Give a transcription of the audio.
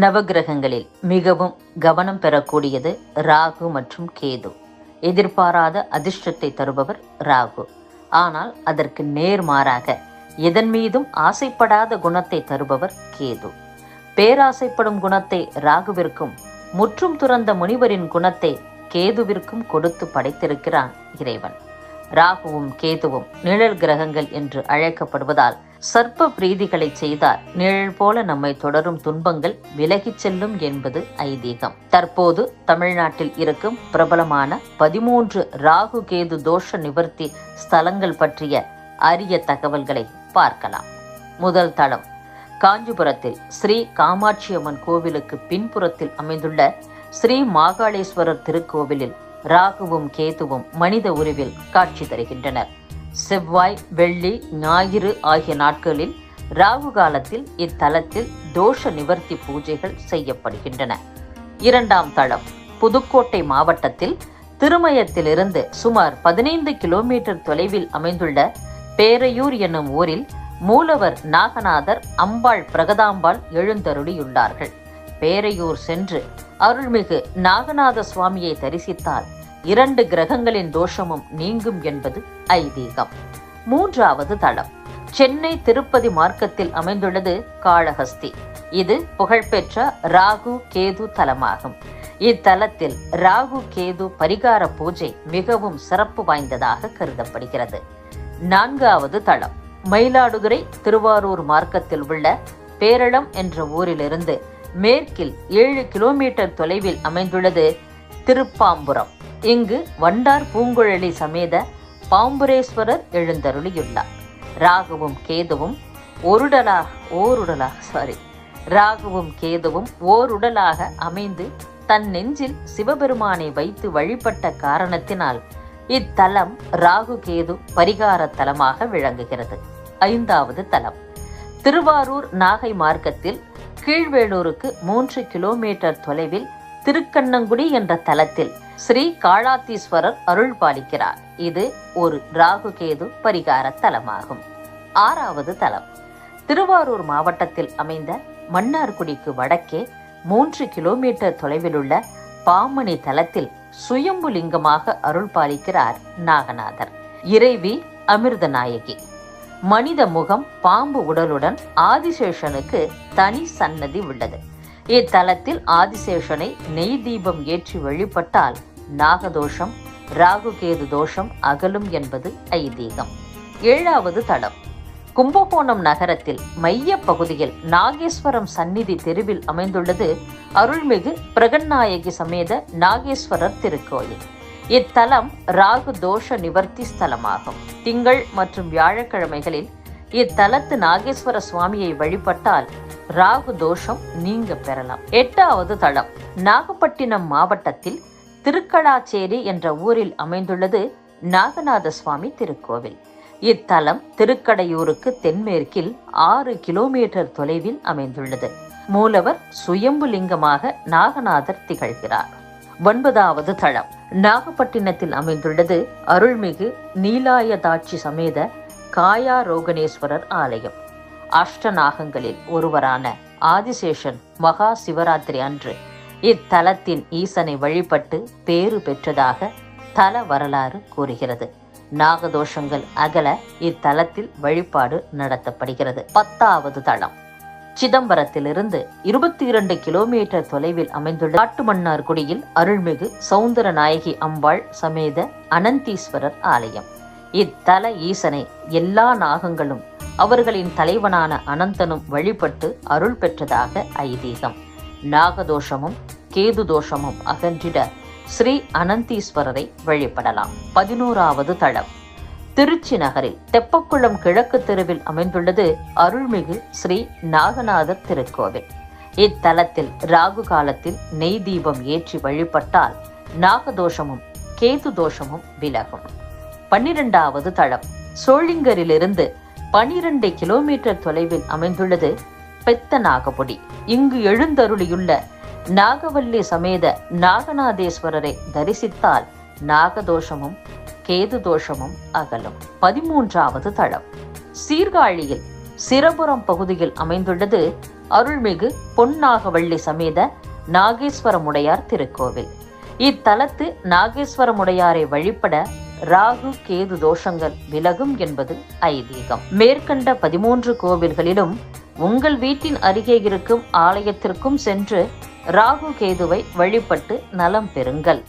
நவகிரகங்களில் மிகவும் கவனம் பெறக்கூடியது ராகு மற்றும் கேது. எதிர்பாராத அதிர்ஷ்டத்தை தருபவர் ராகு. ஆனால் அதற்கு நேர்மாறாக எதன் மீதும் ஆசைப்படாத குணத்தை தருபவர் கேது. பேராசைப்படும் குணத்தை ராகுவிற்கும் முற்றும் துறந்த முனிவரின் குணத்தை கேதுவிற்கும் கொடுத்து படைத்திருக்கிறான் இறைவன். ராகுவும் கேதுவும் நிழல் கிரகங்கள் என்று அழைக்கப்படுவதால் சர்ப்ப பிரீதிகளை செய்தால் நிழல் போல நம்மை தொடரும் துன்பங்கள் விலகிச் செல்லும் என்பது ஐதீகம். தற்போது தமிழ்நாட்டில் இருக்கும் பிரபலமான 13 ராகு கேது தோஷ நிவர்த்தி ஸ்தலங்கள் பற்றிய அரிய தகவல்களை பார்க்கலாம். முதல் தளம் காஞ்சிபுரத்தில் ஸ்ரீ காமாட்சி அம்மன் கோவிலுக்கு பின்புறத்தில் அமைந்துள்ள ஸ்ரீ மாகாளேஸ்வரர் திருக்கோவிலில் ராகுவும் கேதுவும் மனித உருவில் காட்சி தருகின்றனர். செவ்வாய், வெள்ளி, ஞாயிறு ஆகிய நாட்களில் ராகு காலத்தில் இத்தலத்தில் தோஷ நிவர்த்தி பூஜைகள் செய்யப்படுகின்றன. இரண்டாம் தளம் புதுக்கோட்டை மாவட்டத்தில் திருமயத்திலிருந்து சுமார் 15 கிலோமீட்டர் தொலைவில் அமைந்துள்ள பேரையூர் என்னும் ஊரில் மூலவர் நாகநாதர், அம்பாள் பிரகதாம்பாள் எழுந்தருளியுள்ளார்கள். பேரையூர் சென்று அருள்மிகு நாகநாத சுவாமியை தரிசித்தால் 2 கிரகங்களின் தோஷமும் நீங்கும் என்பது ஐதீகம். மூன்றாவது தளம் சென்னை திருப்பதி மார்க்கத்தில் அமைந்துள்ளது காளஹஸ்தி. இது புகழ்பெற்ற ராகு கேது தலமாகும். இத்தலத்தில் ராகு கேது பரிகார பூஜை மிகவும் சிறப்பு வாய்ந்ததாக கருதப்படுகிறது. நான்காவது தளம் மயிலாடுதுறை திருவாரூர் மார்க்கத்தில் உள்ள பேரளம் என்ற ஊரிலிருந்து மேற்கில் 7 கிலோமீட்டர் தொலைவில் அமைந்துள்ளது திருப்பாம்புரம். இங்கு வண்டார் பூங்குழலி சமேத பாம்புரேஸ்வரர் எழுந்தருளியுள்ளார். ராகுவும் கேதுவும் ஓருடலாக அமைந்து தன் நெஞ்சில் சிவபெருமானை வைத்து வழிபட்ட காரணத்தினால் இத்தலம் ராகு கேது பரிகார தலமாக விளங்குகிறது. ஐந்தாவது தலம் திருவாரூர் நாகை மார்க்கத்தில் கீழ்வேளூருக்கு 3 கிலோமீட்டர் தொலைவில் திருக்கண்ணங்குடி என்ற தலத்தில் ஸ்ரீ காளாத்தீஸ்வரர் அருள் பாலிக்கிறார். இது ஒரு ராகு கேது பரிகார தலமாகும். ஆறாவது தலம் திருவாரூர் மாவட்டத்தில் அமைந்த மன்னார்குடிக்கு வடக்கே 3 கிலோமீட்டர் தொலைவில் உள்ள பாமணி தலத்தில் சுயம்புலிங்கமாக அருள் பாலிக்கிறார் நாகநாதர். இறைவி அமிர்தநாயகி. மனித முகம், பாம்பு உடலுடன் ஆதிசேஷனுக்கு தனி சன்னதி உள்ளது. இத்தலத்தில் ஆதிசேஷனை நெய் தீபம் ஏற்றி வழிபட்டால் நாகதோஷம், ராகு கேது தோஷம் அகலும் என்பது ஐதீகம். ஏழாவது தலம் கும்பகோணம் நகரத்தில் மைய பகுதியில் நாகேஸ்வரம் சந்நிதி தெருவில் அமைந்துள்ளது அருள்மிகு பிரகன்நாயகி சமேத நாகேஸ்வரர் திருக்கோயில். இத்தலம் ராகு தோஷ நிவர்த்தி ஸ்தலமாகும். திங்கள் மற்றும் வியாழக்கிழமைகளில் இத்தலத்து நாகேஸ்வர சுவாமியை வழிபட்டால் ராகு தோஷம் நீங்க பெறலாம். எட்டாவது தலம் நாகப்பட்டினம் மாவட்டத்தில் திருக்களாச்சேரி என்ற ஊரில் அமைந்துள்ளது நாகநாத சுவாமி திருக்கோவில். இத்தலம் திருக்கடையூருக்கு தென்மேற்கில் 6 கிலோமீட்டர் தொலைவில் அமைந்துள்ளது. மூலவர் சுயம்புலிங்கமாக நாகநாதர் திகழ்கிறார். 9வது தலம் நாகப்பட்டினத்தில் அமைந்துள்ளது அருள்மிகு நீலாயதாட்சி சமேத காயாரோகணேஸ்வரர் ஆலயம். அஷ்டநாகங்களில் ஒருவரான ஆதிசேஷன் மகா சிவராத்திரி அன்று இத்தலத்தின் ஈசனை வழிபட்டு பேறு பெற்றதாக தல வரலாறு கூறுகிறது. நாகதோஷங்கள் அகல இத்தலத்தில் வழிபாடு நடத்தப்படுகிறது. 10வது தலம் சிதம்பரத்திலிருந்து 22 கிலோமீட்டர் தொலைவில் அமைந்துள்ள காட்டுமன்னார்குடியில் அருள்மிகு சௌந்தர நாயகி அம்பாள் சமேத அனந்தீஸ்வரர் ஆலயம். இத்தல ஈசனை எல்லா நாகங்களும் அவர்களின் தலைவனான அனந்தனும் வழிபட்டு அருள் பெற்றதாக ஐதீகம். நாகதோஷமும் கேது தோஷமும் அகன்றிட ஸ்ரீ அனந்தீஸ்வரரை வழிபடலாம். 11வது தலம் திருச்சி நகரில் தெப்பக்குளம் கிழக்கு தெருவில் அமைந்துள்ளது அருள்மிகு ஸ்ரீ நாகநாதர் திருக்கோவில். இத்தலத்தில் ராகு காலத்தில் நெய் தீபம் ஏற்றி வழிபட்டால் நாகதோஷமும் கேது தோஷமும் விலகும். 12வது தலம் சோளிங்கரிலிருந்து 12 கிலோமீட்டர் தொலைவில் அமைந்துள்ளது பெத்தநாகபுடி. இங்கு எழுந்தருளியுள்ள நாகவல்லி சமேத நாகநாதேஸ்வரரை தரிசித்தால் நாகதோஷமும் கேது தோஷமும் அகலும். 13வது தலம் சீர்காழியில் சிரபுரம் பகுதியில் அமைந்துள்ளது அருள்மிகு பொன்னாகவள்ளி சமேத நாகேஸ்வரமுடையார் திருக்கோவில். இத்தலத்து நாகேஸ்வரமுடையாரை வழிபட ராகு கேது தோஷங்கள் விலகும் என்பது ஐதீகம். மேற்கண்ட 13 கோவில்களிலும் உங்கள் வீட்டின் அருகே இருக்கும் ஆலயத்திற்கும் சென்று ராகு கேதுவை வழிபட்டு நலம் பெறுங்கள்.